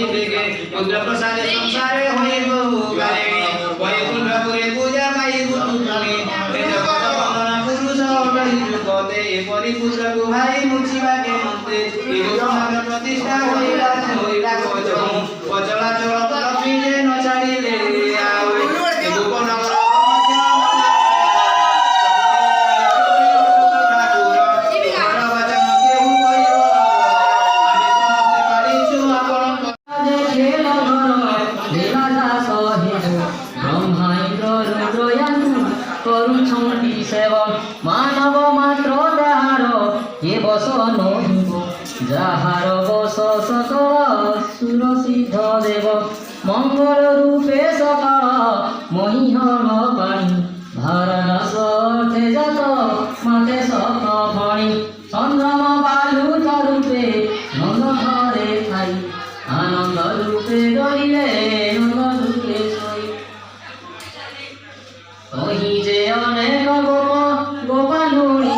অতি বেগে পুত্র প্রসাদে সংসারে হইব গারে বৈকুণ্ঠ পুরে পূজা পাইব তুমি এ জগত বন্দনা পুরুষ অটই যুগতে এপরি পুত্রକୁ ভাই মুছিবাকে মন্ত্রে এই সমাজ প্রতিষ্ঠা হইলা গজম অচলাচল লক্ষ্মী যে ন ছাড়িলে আও গোপনগর মানব মাত্র তাহার এ বসন যাহার বস সকল সুর সিদ্ধ দেব মঙ্গল রূপে সকাল মহিহল পাণি ভারাস তেজাত মাতে সক ফণি চন্দ্রম বালুত রূপে নন্দ ঘরে খাই আনন্দ রূপে রহিলে নন্দ রূপে সই ওহি যে অনেক গোপালুনি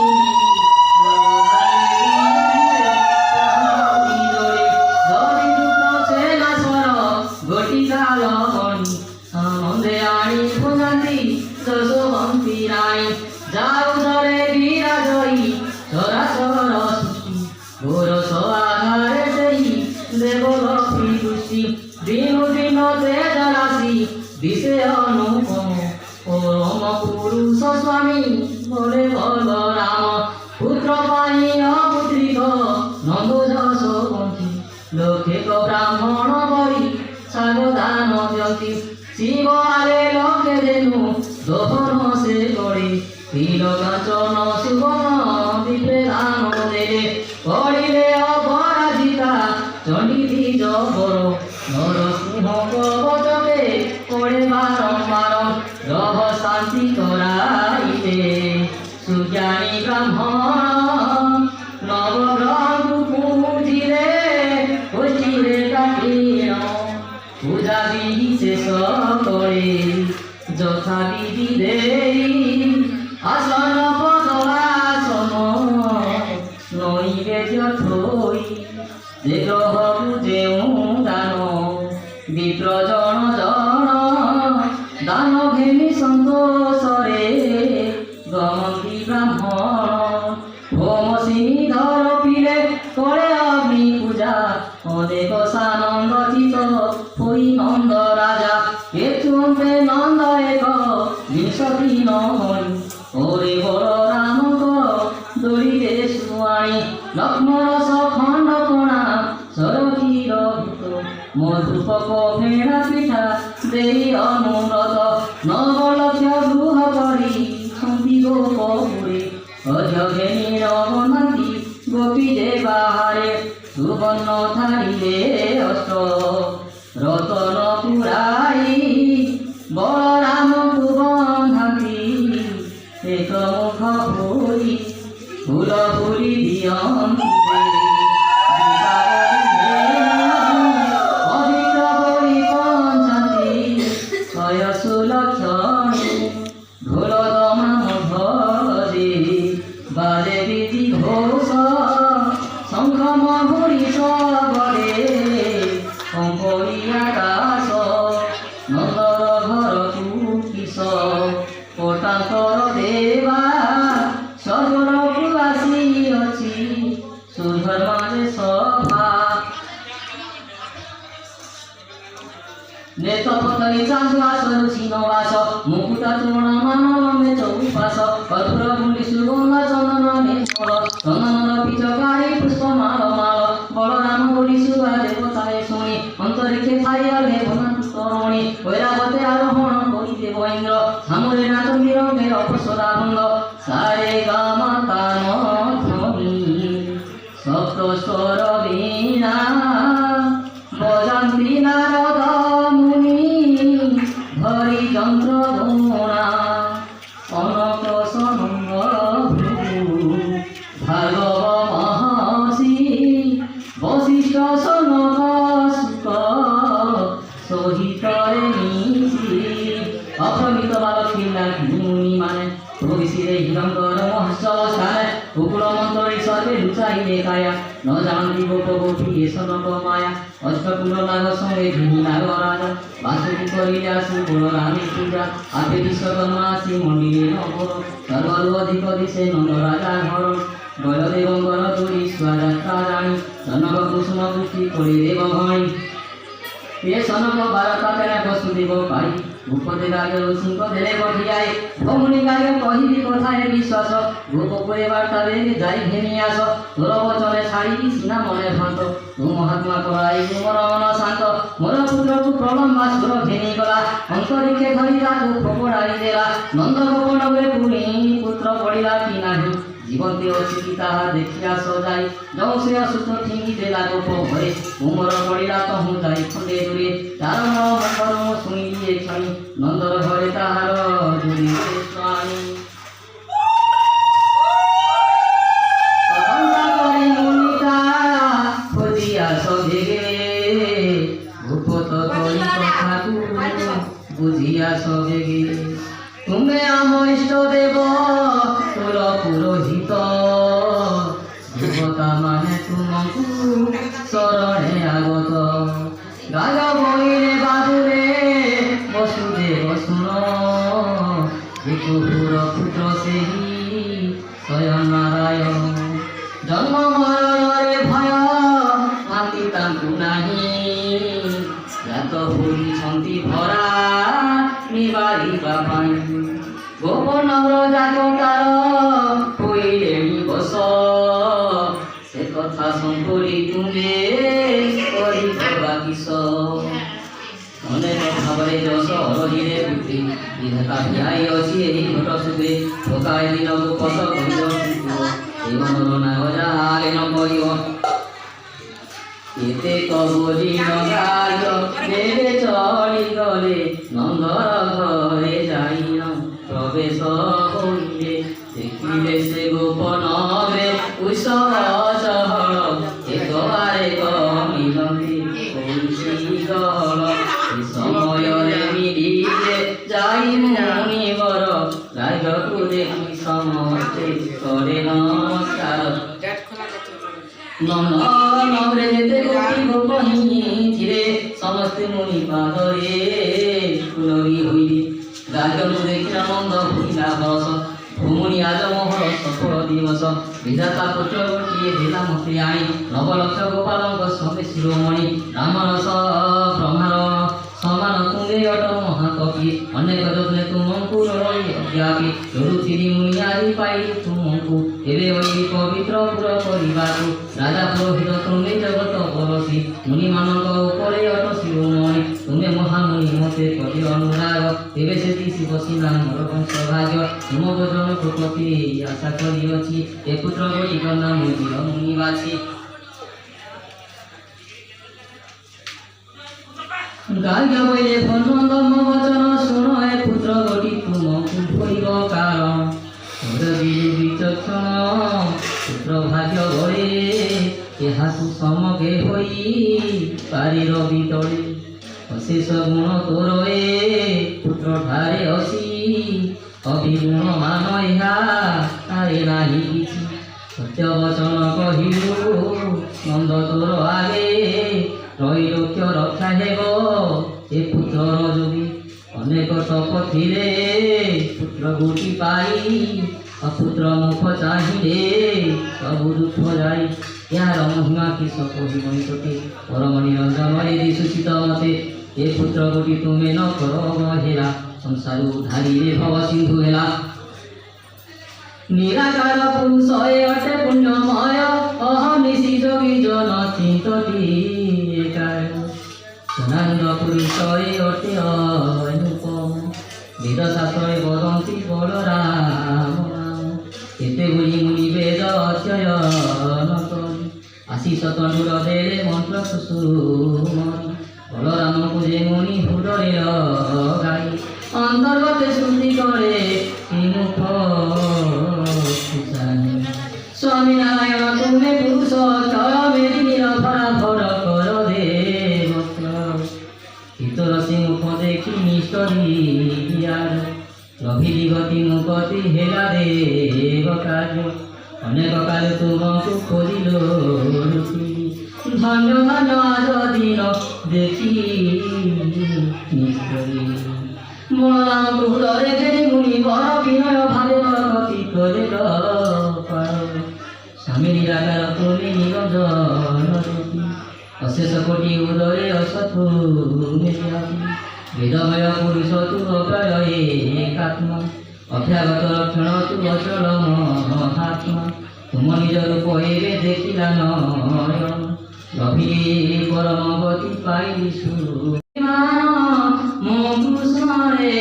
আনন্দে আনি ভুজান্তি যশোবন্তী রানী যার উদরে বিরাজয়ী চরাচর সৃষ্টি গোরস আধারে সেই দেবলক্ষ্মী পুষ্টি দিনু দিন তেজ রাশি দিশে অনুপম পরম পুরুষ স্বামী বলে বলরাম পুত্র পাই অপুত্রিক নন্দ যশোবন্তী লোকে ব্রাহ্মণ বলি সাবধান ব্যক্তি শিব আলে লোকে যেনু দোহন সে করে তিল কাঞ্চন সুবর্ণ দীপে দান দেবে করিলে অপরাজিতা চণ্ডী দ্বিজ বর নরসিংহ কবচকে করে বারম্বার গ্রহ শান্তি করাইলে সুজ্ঞানী ব্রাহ্মণ নবগ্রহ পূজিলে পুষ্টিরে কাঠিন পূজা বিধি শেষ করে যথাবিধি দেই আসন পদলাসন নৈবেদ্য থই যে গ্রহକୁ ଯେଉଁ ଦାନ ବିପ୍ରଜନ ଜନ ଦାନ ଘେନି ସନ୍ତୋଷରେ ଗମନ୍ତି ବ୍ରାହ୍ମଣ ହୋମ ସିଂଧର ପିଲେ করে অগ্নি পূজা অনেক সানন্দ চিত হই নন্দ রাজা এতুন্তে নন্দ এক বিংশতি নহই ওরে বড় রাম দড়িতে শুয়াই লক্ষ্মণ সখণ্ড কোণা সরক্ষীর মধুপক ভেড়া পিঠা দেই অনুব্রত নবলক্ষ গৃহ করি ছন্তি গোপুরে অজঘেনি নবনন্দী গোপী যে বাহারে সুবর্ণ থালিলে অষ্ট রতন পুরাই বলরামକୁ বন্ধাନ୍ତି এক মুখ ফুলি ফুল ফুলি দিয়ନ୍ତି পবিত্র বলি পঞ্চাନ୍ତି ছয় সুলক্ষণী ঢোল দমা মধ্যে বাজে বিধি ঘোষ শঙ্খ মহুরি সবরে কম্পরি আকাশ নন্দর ঘরକୁ কিশ কোটান্তর দেবা স্বর্গକୁ আসিଅছি সুধর্মারে সভা নেতপতলি চান্দুয়াস ঋষিনবাস মুকুটা চূর্ণ মানলম্বে চৌপাশ কর্পূর গুলি সুগন্ধ চন্দন নেত্র চন্দনর পিচকারি পুষ্পমাল মাল বলরাম বলি সুভা দেবতায় শুনি অন্তরিক্ষে খাইয়ালে তরণী ঐরাবতে আরোহণ করি দেব ইন্দ্র সামরে নাচন্দি রঙের অপসরানন্দ সারে গামা কান ধ্বনি সপ্ত স্বর বীণা বজান্তি নারদ মুনি ধরি যন্ত্র ধোণা অনক সনঙ্গ ভার্গব মহর্ষি বশিষ্ঠ সনক শুক সহিতরে মিশি অপ্রমিত বালক মুনি মানে প্রবেশিরে হিরঙ্কর মহোৎসব স্থানে উকুল মন্তরে সর্বে লুচাইলে কায়া ন জানতি গোপ গোপী এ সনক মায়া অষ্টকুল নাগ সঙ্গে ঘিনি নাগরাজ বাসুকি করিলে আসু বলরামী পূজা আপে বিশ্বকর্মা আসি মন্দিরে নগর সর্বরু অধিক দিশে নন্দ রাজা ঘর বলদেবঙ্কর দুরি স্বযাত্রা রাণী জনক কুসুম বৃষ্টি করে দেব ভণী ଏ ସନକ ବାରତା ତେଣେ ବସୁଦେବ ପାଇ ଭୂପତି ରାଜ ଋଷିଙ୍କ ଦେଲେ ବଢ଼ିଆଏ ଭଉଣୀ ଗାୟ କହିବି କଥା ଏ ବିଶ୍ୱାସ ଭୂପ ପରେ ବାର୍ତ୍ତାରେ ଯାଇ ଘେନି ଆସ ତୋର ବଚନେ ଛାଡ଼ିବି ସିନା ମନେ ଭ୍ରାନ୍ତ ତୁ ମହାତ୍ମା କରାଇବୁ ମୋର ମନ ଶାନ୍ତ ମୋର ପୁତ୍ରକୁ ପ୍ରଲମ୍ବାସୁର ଘେନିଗଲା ଅନ୍ତରିକ୍ଷେ ଧରି ତାକୁ ଫୋପଡ଼ାଇ ଦେଲା ନନ୍ଦ ଗୋପନରେ ପୁଣି ପୁତ୍ର ପଡ଼ିଲା କି ନାହିଁ জীবন্তে অছি কি তাহা দেখিয়া সজাই যৌ সে অসুস্থ ঠিঙ্গি দেলা গোপ ভয়ে উমর পড়িলা তহু যাই খন্ডে দূরে চারণ মঙ্গল শুনিলিয়ে ছড়ি নন্দর ঘরে তাহার জুড়িয়ে স্বামী প্রশংসা করি মুনিতা খোঁজিয়া সবেগে ভূপত করি কথাকু বুঝিয়া সবেগে তুমি আম ইষ্ট দেব তোর পুরোহিত দেবতা মানে তুমকু শরণে আগত গায় বইলে বাদুরে বসুদেব শুন পুর পুত্র সেই স্বয়ং নারায়ণ জন্ম মরণরে ভয় মাতি তাଙ୍କୁ ନାହିଁ ଜାତ ହୋଇଛନ୍ତି ଭରା ନିବାରିବା ପାଇଁ ଗୋପନର ଜାଗକାର ହୋଇଲେଣି ବସ ସେ କଥା ଶୁଣି ତୁମେ କରିଦେବା କିସ ଅନେକ ଭାବରେ ଯଶ ଅରହିରେ ବୃତ୍ତି ବିଧାତା ଭିଆଇ ଅଛି ଏହି ଘଟ ସୁବେ ଠକାଏ ଦିନକୁ ପଶ କରିବ ଜୀବନର ନାଗ ଯାହାଲେ ନ କରିବ ଏତେ କବରି ନଗାୟ ଦେବେ ଚଳିଗଲେ ନନ୍ଦର ଘରେ ଯାଇନ ପ୍ରବେଶ ହୋଇଲେ ଦେଖିଲେ ସେ ଗୋପନରେ ଉତ୍ସବ ଚହଳ ଏକବାରେ କମିଲନ୍ତି ହୋଇଛି ଗହଳ ଏ ସମୟରେ ମିଳିଲେ ଯାଇ ମୁନିବର ରାଜକୁ ଦେଖି ସମସ୍ତେ କରେ ନମସ୍କାର ନନ୍ଦନରେ ଯେତେ ଗୋପୀ ଗୋପ ଥିଲେ ସମସ୍ତେ ମୁନି ପାଦରେ କୁଲରି ହୋଇଲେ ରାଜକୁ ଦେଖିଲା ନନ୍ଦ ଭୁଲିଲା ହସ ଭୂମୁନି ଆଜ ମୋହର ସଫଳ ଦିବସ ବିଧାତା ପୁତ୍ର ଗୋଟିଏ ଦେଲା ମତେ ଆଣି ନବଲକ୍ଷ ଗୋପାଳଙ୍କ ସଙ୍ଗେ ଶିରୋମଣି ରାମରସ ବ୍ରହ୍ମାର ସମାନ ତୁମେ ଅଟ ମହାକବି ଅନେକ ଯତ୍ନେ ତୁମକୁ ରହି ଅଜ୍ଞାପି ଲଢୁଥିଲି ମୁନି ଆଜି ପାଇଲି ତୁମକୁ ଏବେ ଓଇ ପବିତ୍ର ପୁର କରିବାକୁ ରାଜା ପୁରୋହିତ ତୁମେ ଜଗତ ପରସି ମୁନିମାନଙ୍କ ଉପରେ ଅଟ ଶିରୋମଣି ତୁମେ ମହାମୁନି ମତେ କରି ଅନୁରାଗ ତେବେ ସେଠି ଶିବ ସିନା ମୋର ବଂଶ ଭାଗ୍ୟ ତୁମ ଭୋଜନକୁ ପ୍ରତି ଆଶା କରିଅଛି ଏ ପୁତ୍ର ଗୋଟିକ ନାମ ଦିଅ ମୁନି ବାଛି ଗାୟ ବଇଲେ ଭନନ୍ଦ ମୋ ବଚନ ଶୁଣ ଏ ପୁତ୍ର ଗୋଟି ତୁମକୁ ଭୋଇବ କାରଣ ତୋର ବିଚକ୍ଷଣ ପୁତ୍ର ଭାଗ୍ୟ ଗଳେ ଏହାକୁ ସମଗେ ହୋଇ ପାରିର ବିତଳେ ଅଶେଷ ଗୁଣ ତୋର ଏ ପୁତ୍ର ଠାରେ ଅଛି ଅଭିଗୁଣ ମାନ ଏହା ତାରେ ନାହିଁ କିଛି ସତ୍ୟ ବଚନ କହିଲୁ ନନ୍ଦ ତୋର ଆଗେ ତ୍ରୈଲୋକ୍ୟ ରକ୍ଷା ହେବ ଏ ପୁତ୍ରର ଯୋଗୀ ଅନେକ ତପ ଥିଲେ ପୁତ୍ର ଗୋଟି ପାଇ ଅପୁତ୍ର ମୁଖ ଚାହିଁଲେ ସବୁ ଦୁଃଖ ଯାଇ ଏହାର ମହିମା କିସ କହିବନି ତୋତେ ପରମ ନିରଞ୍ଜନରେ ଦିଶୁଚିତ ମତେ ଏ ପୁତ୍ର ଗୋଟି ତୁମେ ନ କର ଅବହେଳା ସଂସାର ଉଦ୍ଧାରିରେ ଭବ ସିନ୍ଧୁ ହେଲା ନିରାକାର ପୁରୁଷ ଏ ଅଟେ ପୁଣ୍ୟମୟ ଅହନିଶି ଯୋଗୀ ଜନ ଚିନ୍ତତି ସୁନାନ୍ଦ ପୁରୁଷ ଏ ଅଟେ ଅନୁପମ ବେଦ ଶାସ୍ତ୍ରରେ ବଦନ୍ତି ବଳରାମ କେତେ ଗୁଳି ମୁନି ବେଦ ଅଧ୍ୟୟନ କରି ଆଶିଷ ତଣ୍ଡୁର ଦେଲେ ମନ୍ତ୍ର କୁସୁମଣି ବଳରାମଙ୍କୁ ଯେ ମୁନି ହୃଦୟରେ ଲଗାଇ ଅନ୍ତର୍ଗତେ ଶୁଦ୍ଧି କରେ ମୁଖ ସ୍ୱାମୀ ନାରାୟଣ ତୁମେ ପୁରୁଷ ଚଳ ମେଦିନୀର ଫଳାଫଳ କର ଦେବତ୍ର ହିତର ସେ ମୁଖ ଦେଖି ନିଷ୍ଠରୀ ରଭିଲି ଗତି ମୁକତି ହେଲା ଦେବ କାର୍ଯ୍ୟ ଅନେକ କାଳେ ତୁମକୁ ଖୋଜିଲ ধন্য ধন্য আজ দিন দেখি নিশ্চয়ই বলরাম কুহুদরে ফেরি মুনি বড় বিনয় ভাবে গতি করে স্বামী নিরাকার তুমি নিরঞ্জন অশেষ কোটি উদরে অসৎ বেদময় পুরুষ তু অপ্রয় একাত্ম অভ্যাগত লক্ষণ তু অচল মহাত্মা তুম নিজ রূপ এবে দেখিলা নয়ন লভিলে পরম গতি পাইলি মো কৃষ্ণরে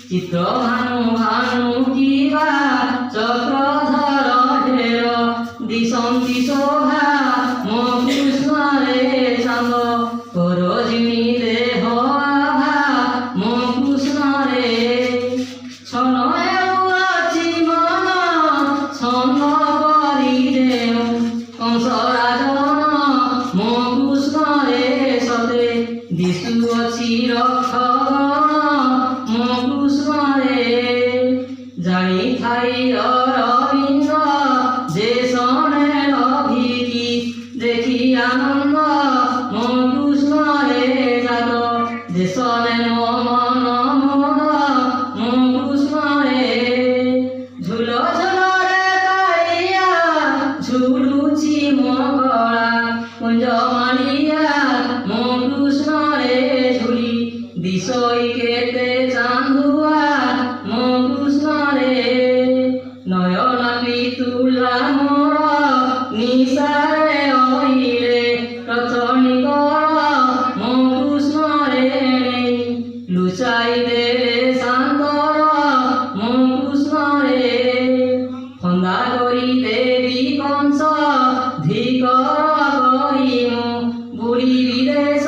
চিত্র ভানু ভানু কিবা চক্রধর ঢের দিশন্তি শোভা মো কৃষ্ণরে সাঙ্গ করজিনী দেহ আভা মো কৃষ্ণরে ছনয় আছে মন ছন্দ করি দেউ কংসরাজন মো কৃষ্ণরে সতে দিশু অছি রক্ষগণ মো কৃষ্ণরে জানি থাই অরবিন্দ যে শনে লভিকি দেখি আনন্দ মো কৃষ্ণরে জাত যে শনে মন মন মো কৃষ্ণরে ঝুল ঝুলরে কাইয়া ঝুলুছি মো গলা কুঞ্জ মারিয়া মো কৃষ্ণরে ঝুলি দিশই কেতে চান্দুয়া মো কৃষ্ণরে নয়ন পিতুলা মোর নিশারে অইলে রচনি কর মো কৃষ্ণরে লুচাই দেলে শান্তর মো কৃষ্ণরে ফন্দা করি দেবী কংস ধিকর করি মো বুড়ি বিদেশ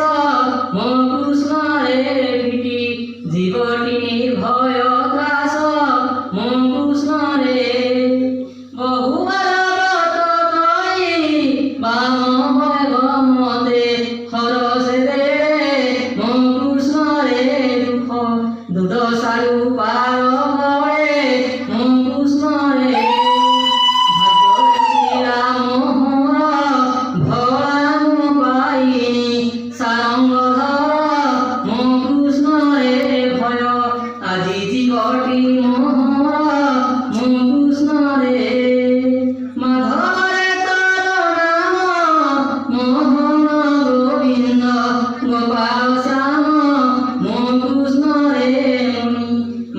মো কৃষ্ণরে পিটি জীবটি নির্ভয় ত্রাস মো কৃষ্ণরে বহুবার ব্রত করি বাম মতে হরসে দে মো কৃষ্ণরে দুঃখ দুদশারু পার করে মো কৃষ্ণরে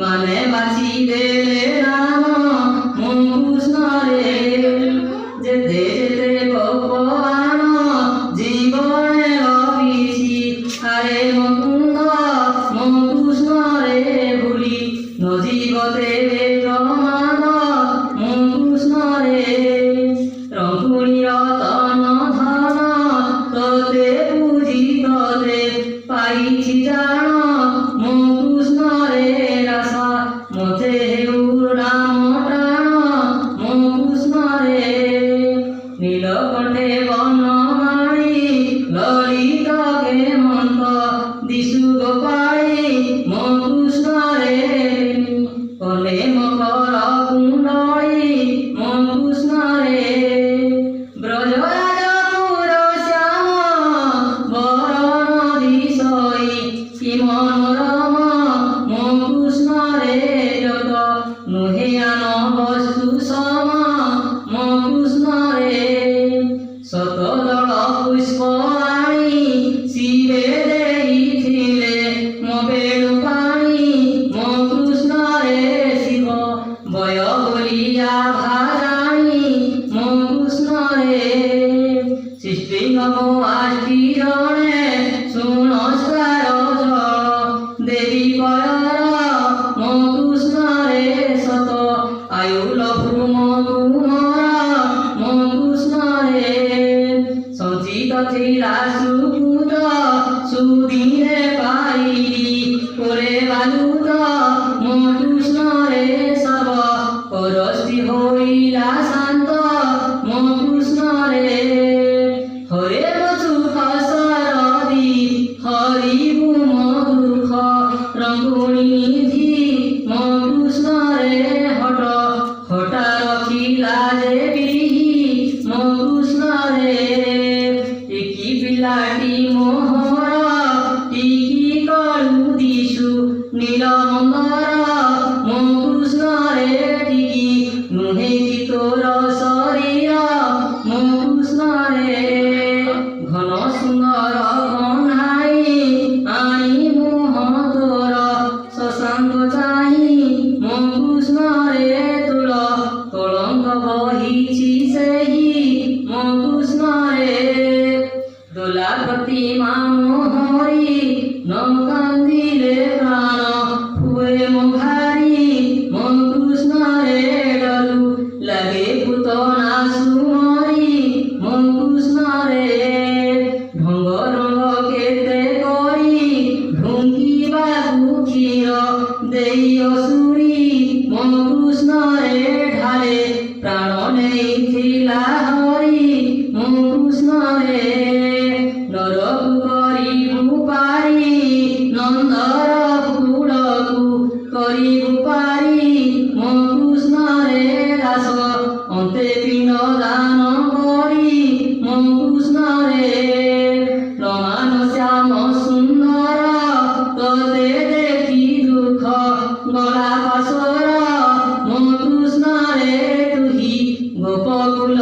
মানে বাঁচি দেলে রাম মো কৃষ্ণরে যেতে যেতে ভগবান জীবনে রবিছি আরে মুকুন্দ মো কৃষ্ণরে ভুলি নজীবতে বেদমান মো কৃষ্ণরে রঙ্কুনি রতন ধন তোতে পুজি তোতে পাইছি জান মো কৃষ্ণরে রাস মতে হেউ রাম টান মো কৃষ্ণরে নীলকণ্ঠে বনমালী ললিত হেমন্ত দিশু গোপালী মো কৃষ্ণরে কলে মকর কুণ্ডলী মো কৃষ্ণরে ব্রজরাজপুর শ্যাম বরণ দিশই কি মনোরম মো কৃষ্ণরে যত নুহে আন বস্তু সম মো কৃষ্ণরে শতদল পুষ্প আনি শিবে ଦେଇଥିଲେ ମୋ ବେଳୁ ପାଣି ମୋ କୃଷ୍ଣରେ ଶିବ ବୟ ବୋଲିଆ ଭାରାଣୀ ମୋ କୃଷ୍ଣରେ ସୃଷ୍ଟି ନବ ଆଷ୍ଟି ଜଣେ ଶୁଣସ୍କାର ଜଳ ଦେବୀ ପୟର ମୋ କୃଷ୍ଣରେ ସତ ଆୟୁ ଲଭୁ ମୋ କୁମର ମୋ କୃଷ୍ଣରେ ସଞ୍ଚିତ ଥିଲା ସୁକୃତ সুদিনে পাইলি করে বালুত মো কৃষ্ণরে সব পরস্তি হইলা শান্ত মো কৃষ্ণরে হরে বসু ফসরদি হরিবু মো দুঃখ রঙ্গুণী নিধি মো কৃষ্ণরে হট হঠা রখিলা যে বিহি মো কৃষ্ণরে নীল মন্দর ମୋ କୃଷ୍ଣରେ ଟିକି ନୁହେଁ କି ତୋର ଶରୀର ମୋ କୃଷ୍ଣରେ ଘନ ସୁନ୍ଦର କହ୍ନାଇ ଆଣି ମୁହଁ ତୋର ଶଶାଙ୍କ ଚାହିଁ ମୋ କୃଷ୍ଣରେ ତୁଳ କଳଙ୍କ ବହିଛି ସେହି ମୋ କୃଷ୍ଣରେ ଦୋଲା ପ୍ରତିମା ମୋହରି ନ କାନ୍ଦିଲେ ପ୍ରାଣ ହୁଏ ମୋ ଭାରି ମୋ କୃଷ୍ଣରେ ଡରୁ ଲାଗେ ପୁତନା ସୁମରି ମୋ କୃଷ୍ଣରେ ଢଙ୍ଗ ରଙ୍ଗ କେତେ କରି ଢୁଙ୍କିବାକୁ କ୍ଷୀର ଦେଇ ଅସୁରୀ ମୋ କୃଷ୍ଣରେ ଢାଳେ ପ୍ରାଣ ନେଇଥିଲା ହରି ମୋ କୃଷ୍ଣରେ ନରକୁ କରିବୁ ପାରି ନନ୍ଦର କୁଳକୁ କରିବୁ ପାରି ମୋ କୃଷ୍ଣରେ ଦାସ ଅନ୍ତେ ପିଣ୍ଡ ଦାନ କରି ମୋ କୃଷ୍ଣରେ ପ୍ରମାଣ ଶ୍ୟାମ ସୁନ୍ଦର ତତେ ଦେଖି ଦୁଃଖ ଗଳା ପାଶର ମୋ କୃଷ୍ଣରେ ତୁହି ଗୋପକୁଲ